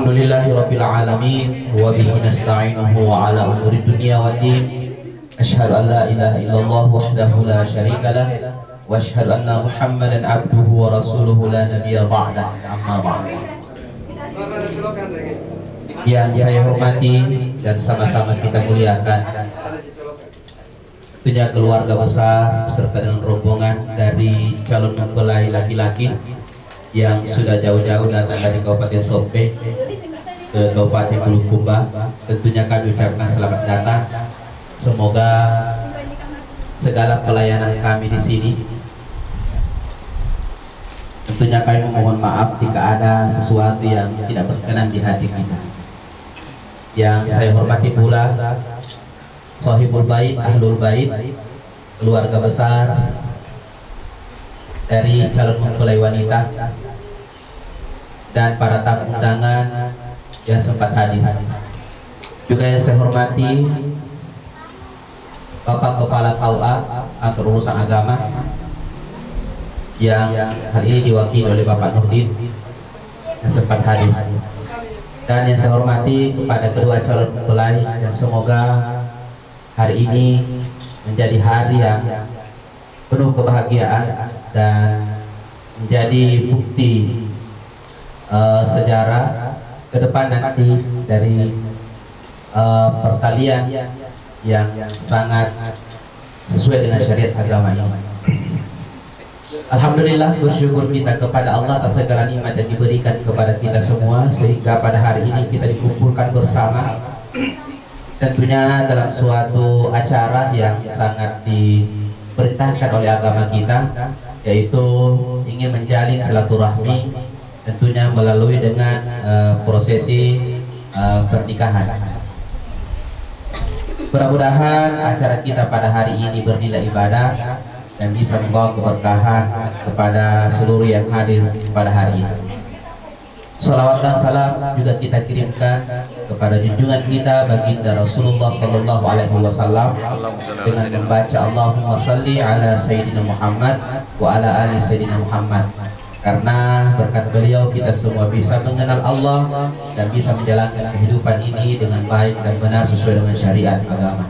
Alhamdulillahirabbil alamin wa bihi nasta'inuhu ala umuri dunya waddin. Asyhadu an la ilaha illallah wahdahu la syarika lah wa asyhadu anna Muhammadan abduhu wa rasuluhu la nabiyya ba'dah. Amma ba'd. Yang saya hormati dan sama-sama kita muliakan, tentunya keluarga besar beserta dengan rombongan dari calon mempelai laki-laki yang sudah jauh-jauh datang dari Kabupaten Sope ke Kabupaten Bulukumba. Tentunya kami ucapkan selamat datang. Semoga segala pelayanan kami di sini, tentunya kami memohon maaf jika ada sesuatu yang tidak berkenan di hati kita. Yang saya hormati pula Shahibul Bait, Ahlul Bait, keluarga besar dari calon mempelai wanita dan para tamu undangan yang sempat hadir. Juga yang saya hormati Bapak Kepala KUA atau urusan agama yang hari ini diwakili oleh Bapak Nurdin yang sempat hadir. Dan yang saya hormati kepada kedua calon mempelai, dan semoga hari ini menjadi hari yang penuh kebahagiaan dan menjadi bukti sejarah ke depan nanti dari pertalian yang sangat sesuai dengan syariat agama ini. Alhamdulillah, bersyukur kita kepada Allah atas segala nikmat yang diberikan kepada kita semua, sehingga pada hari ini kita dikumpulkan bersama, tentunya dalam suatu acara yang sangat diperintahkan oleh agama kita, yaitu ingin menjalin silaturahmi, tentunya melalui dengan prosesi pernikahan. Mudah-mudahan acara kita pada hari ini bernilai ibadah dan bisa membawa keberkahan kepada seluruh yang hadir pada hari ini. Salawat dan salam juga kita kirimkan kepada junjungan kita baginda Rasulullah Sallallahu Alaihi Wasallam dengan membaca Allahumma salli ala Sayyidina Muhammad wa ala ali Sayyidina Muhammad. Karena berkat beliau kita semua bisa mengenal Allah dan bisa menjalankan kehidupan ini dengan baik dan benar sesuai dengan syariat agama.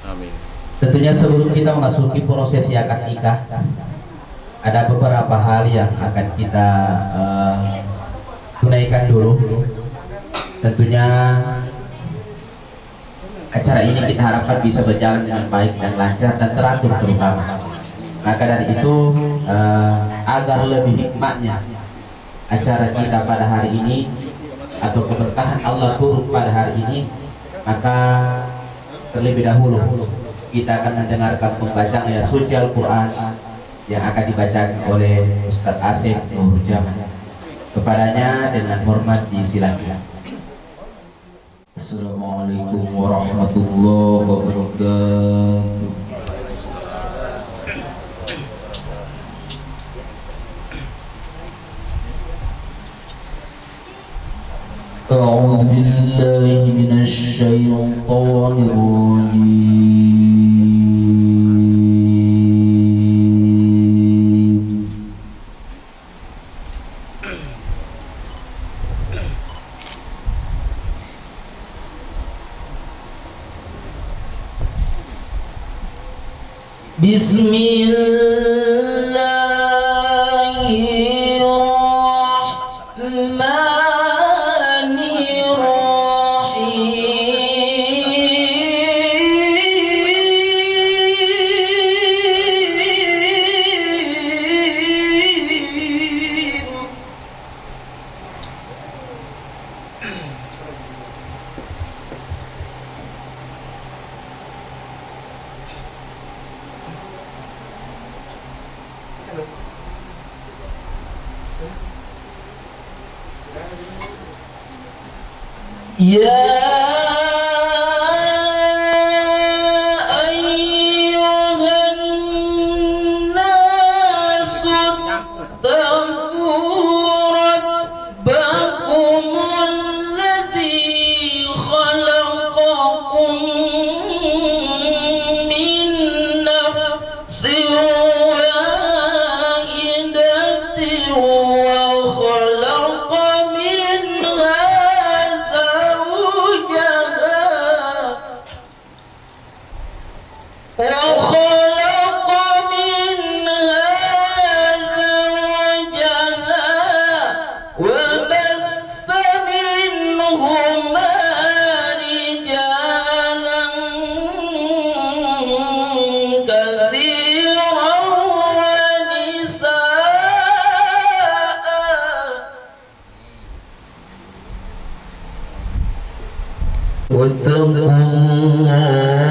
Amin. Tentunya sebelum kita memasuki prosesi akad nikah, ada beberapa hal yang akan kita tunaikan dulu. Tentunya acara ini kita harapkan bisa berjalan dengan baik dan lancar dan teratur terutama. Maka dari itu agar lebih hikmatnya acara kita pada hari ini atau keberkahan Allah turun pada hari ini, maka terlebih dahulu kita akan mendengarkan pembacaan ayat suci Al-Quran yang akan dibacakan oleh Ustadz Asif Nur Jaman. Kepadanya dengan hormat disilakan. Assalamualaikum warahmatullahi wabarakatuh. أعوذ بالله من الشيطان الرجيم. بسم الله الرحمن يا أيها الناس اتقوا ربكم الذي خلقكم من نفس واحدة وخلق منها واتقوا